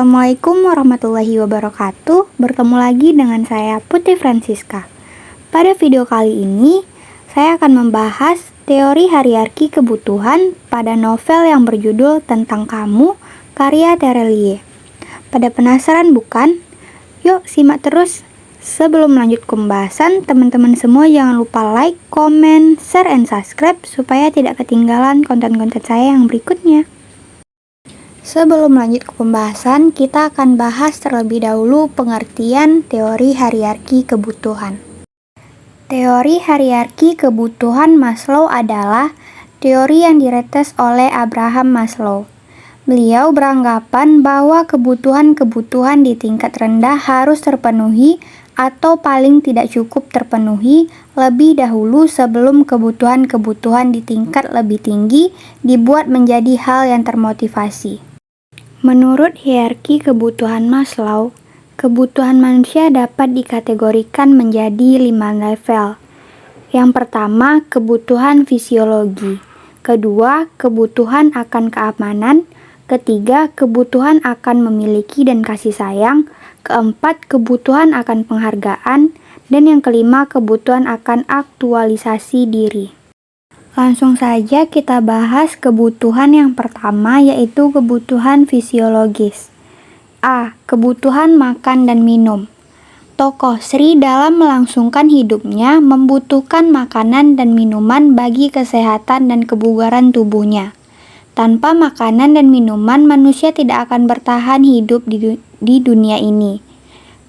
Assalamualaikum warahmatullahi wabarakatuh. Bertemu lagi dengan saya Putri Francisca. Pada video kali ini, saya akan membahas teori hierarki kebutuhan pada novel yang berjudul Tentang Kamu, karya Terelie. Pada penasaran bukan? Yuk simak terus. Sebelum lanjut ke pembahasan, teman-teman semua jangan lupa like, comment, share, and subscribe supaya tidak ketinggalan konten-konten saya yang berikutnya. Sebelum lanjut ke pembahasan, kita akan bahas terlebih dahulu pengertian teori hierarki kebutuhan. Teori hierarki kebutuhan Maslow adalah teori yang diretes oleh Abraham Maslow. Beliau beranggapan bahwa kebutuhan-kebutuhan di tingkat rendah harus terpenuhi atau paling tidak cukup terpenuhi lebih dahulu sebelum kebutuhan-kebutuhan di tingkat lebih tinggi dibuat menjadi hal yang termotivasi. Menurut hierarki kebutuhan Maslow, kebutuhan manusia dapat dikategorikan menjadi 5 level. Yang pertama, kebutuhan fisiologi. Kedua, kebutuhan akan keamanan. Ketiga, kebutuhan akan memiliki dan kasih sayang. Keempat, kebutuhan akan penghargaan. Dan yang kelima, kebutuhan akan aktualisasi diri. Langsung saja kita bahas kebutuhan yang pertama, yaitu kebutuhan fisiologis. A. Kebutuhan makan dan minum. Tokoh Sri dalam melangsungkan hidupnya membutuhkan makanan dan minuman bagi kesehatan dan kebugaran tubuhnya. Tanpa makanan dan minuman, manusia tidak akan bertahan hidup di dunia ini.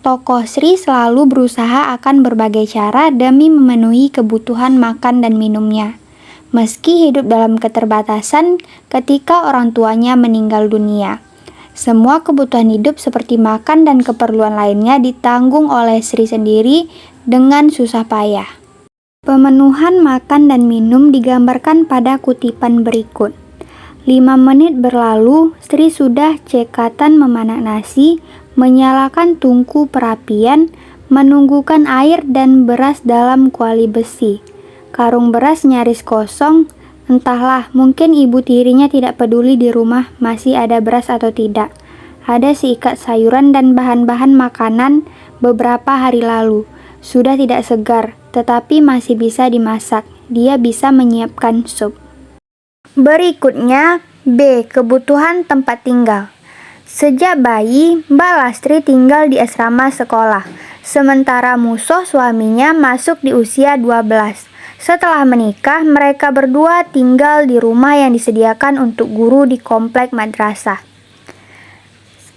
Tokoh Sri selalu berusaha akan berbagai cara demi memenuhi kebutuhan makan dan minumnya. Meski hidup dalam keterbatasan ketika orang tuanya meninggal dunia. Semua kebutuhan hidup seperti makan dan keperluan lainnya ditanggung oleh Sri sendiri dengan susah payah. Pemenuhan makan dan minum digambarkan pada kutipan berikut. 5 menit berlalu, Sri sudah cekatan memanak nasi, menyalakan tungku perapian, menunggukan air dan beras dalam kuali besi. Karung beras nyaris kosong, entahlah mungkin ibu tirinya tidak peduli di rumah masih ada beras atau tidak. Ada seikat sayuran dan bahan-bahan makanan beberapa hari lalu. Sudah tidak segar, tetapi masih bisa dimasak. Dia bisa menyiapkan sup. Berikutnya, B. Kebutuhan tempat tinggal. Sejak bayi, Mbak Lastri tinggal di asrama sekolah, sementara Musoh suaminya masuk di usia 12. Setelah menikah, mereka berdua tinggal di rumah yang disediakan untuk guru di komplek madrasah.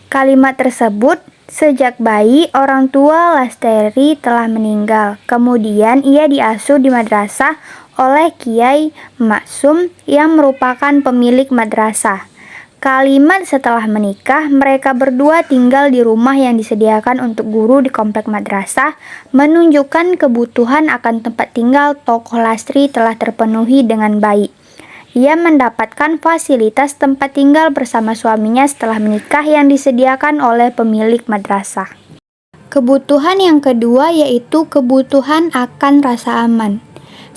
Kalimat tersebut, sejak bayi orang tua Lastri telah meninggal. Kemudian ia diasuh di madrasah oleh Kiai Maksum yang merupakan pemilik madrasah. Kalimat setelah menikah, mereka berdua tinggal di rumah yang disediakan untuk guru di komplek madrasah, menunjukkan kebutuhan akan tempat tinggal tokoh Lastri telah terpenuhi dengan baik. Ia mendapatkan fasilitas tempat tinggal bersama suaminya setelah menikah yang disediakan oleh pemilik madrasah. Kebutuhan yang kedua yaitu kebutuhan akan rasa aman.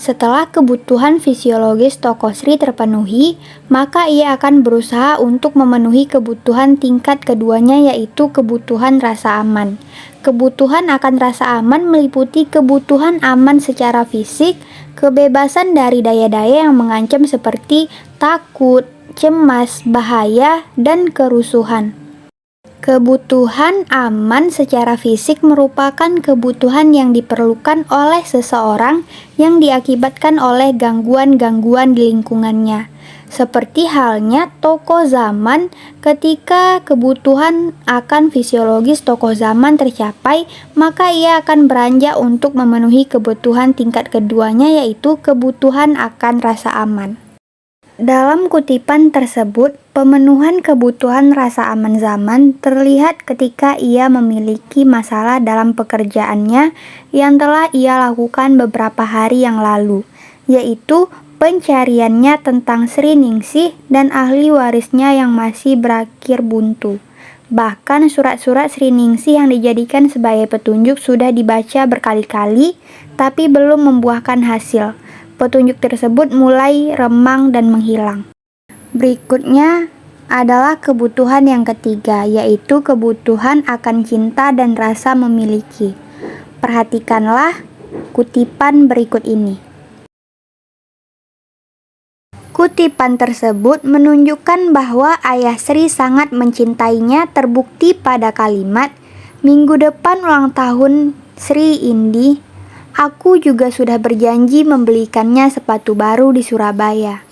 Setelah kebutuhan fisiologis tokoh Sri terpenuhi, maka ia akan berusaha untuk memenuhi kebutuhan tingkat keduanya yaitu kebutuhan rasa aman. Kebutuhan akan rasa aman meliputi kebutuhan aman secara fisik, kebebasan dari daya-daya yang mengancam seperti takut, cemas, bahaya, dan kerusuhan. Kebutuhan aman secara fisik merupakan kebutuhan yang diperlukan oleh seseorang yang diakibatkan oleh gangguan-gangguan di lingkungannya. Seperti halnya tokoh zaman, ketika kebutuhan akan fisiologis tokoh zaman tercapai, maka ia akan beranjak untuk memenuhi kebutuhan tingkat keduanya yaitu kebutuhan akan rasa aman. Dalam kutipan tersebut, pemenuhan kebutuhan rasa aman zaman terlihat ketika ia memiliki masalah dalam pekerjaannya yang telah ia lakukan beberapa hari yang lalu, yaitu pencariannya tentang Sri Ningsih dan ahli warisnya yang masih berakhir buntu. Bahkan surat-surat Sri Ningsih yang dijadikan sebagai petunjuk sudah dibaca berkali-kali, tapi belum membuahkan hasil. Petunjuk tersebut mulai remang dan menghilang. Berikutnya, adalah kebutuhan yang ketiga, yaitu kebutuhan akan cinta dan rasa memiliki. Perhatikanlah kutipan berikut ini. Kutipan tersebut menunjukkan bahwa Ayah Sri sangat mencintainya, terbukti pada kalimat, "Minggu depan ulang tahun Sri Indi, aku juga sudah berjanji membelikannya sepatu baru di Surabaya."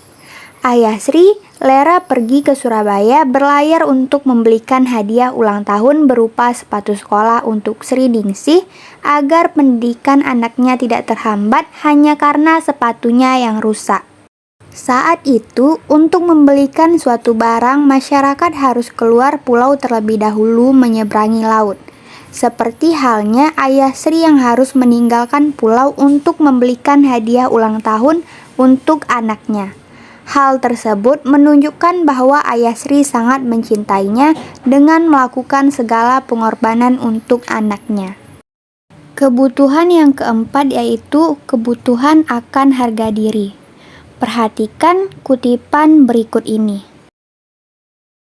Ayah Sri rela pergi ke Surabaya berlayar untuk membelikan hadiah ulang tahun berupa sepatu sekolah untuk Sri Ningsih agar pendidikan anaknya tidak terhambat hanya karena sepatunya yang rusak. Saat itu, untuk membelikan suatu barang, masyarakat harus keluar pulau terlebih dahulu menyeberangi laut. Seperti halnya Ayah Sri yang harus meninggalkan pulau untuk membelikan hadiah ulang tahun untuk anaknya. Hal tersebut menunjukkan bahwa Ayah Sri sangat mencintainya dengan melakukan segala pengorbanan untuk anaknya. Kebutuhan yang keempat yaitu kebutuhan akan harga diri. Perhatikan kutipan berikut ini.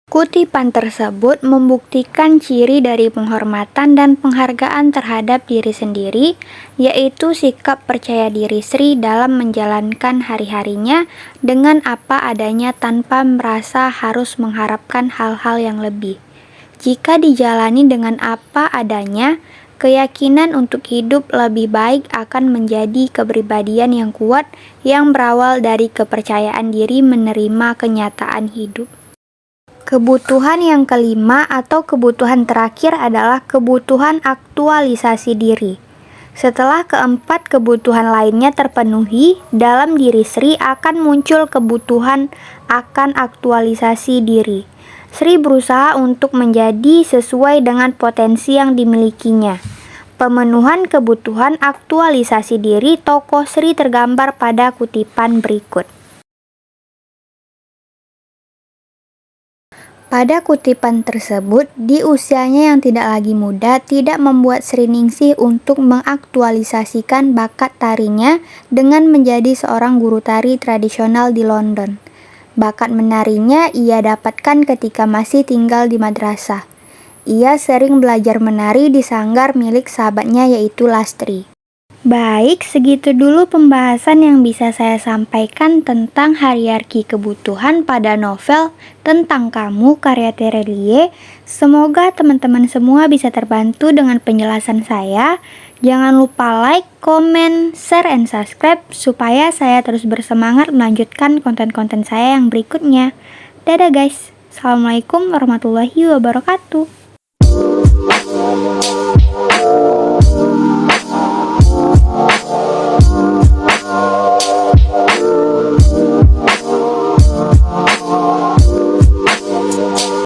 Kutipan tersebut membuktikan ciri dari penghormatan dan penghargaan terhadap diri sendiri, yaitu sikap percaya diri Sri dalam menjalankan hari-harinya dengan apa adanya tanpa merasa harus mengharapkan hal-hal yang lebih. Jika dijalani dengan apa adanya, keyakinan untuk hidup lebih baik akan menjadi kepribadian yang kuat yang berawal dari kepercayaan diri menerima kenyataan hidup. Kebutuhan yang kelima atau kebutuhan terakhir adalah kebutuhan aktualisasi diri. Setelah keempat kebutuhan lainnya terpenuhi, dalam diri Sri akan muncul kebutuhan akan aktualisasi diri. Sri berusaha untuk menjadi sesuai dengan potensi yang dimilikinya. Pemenuhan kebutuhan aktualisasi diri tokoh Sri tergambar pada kutipan berikut. Pada kutipan tersebut, di usianya yang tidak lagi muda, tidak membuat Sri Ningsih untuk mengaktualisasikan bakat tarinya dengan menjadi seorang guru tari tradisional di London. Bakat menarinya ia dapatkan ketika masih tinggal di madrasah. Ia sering belajar menari di sanggar milik sahabatnya yaitu Lastri. Baik, segitu dulu pembahasan yang bisa saya sampaikan tentang hierarki kebutuhan pada novel Tentang Kamu karya Terelie. Semoga teman-teman semua bisa terbantu dengan penjelasan saya. Jangan lupa like, comment, share, and subscribe supaya saya terus bersemangat melanjutkan konten-konten saya yang berikutnya. Dadah guys. Assalamualaikum warahmatullahi wabarakatuh.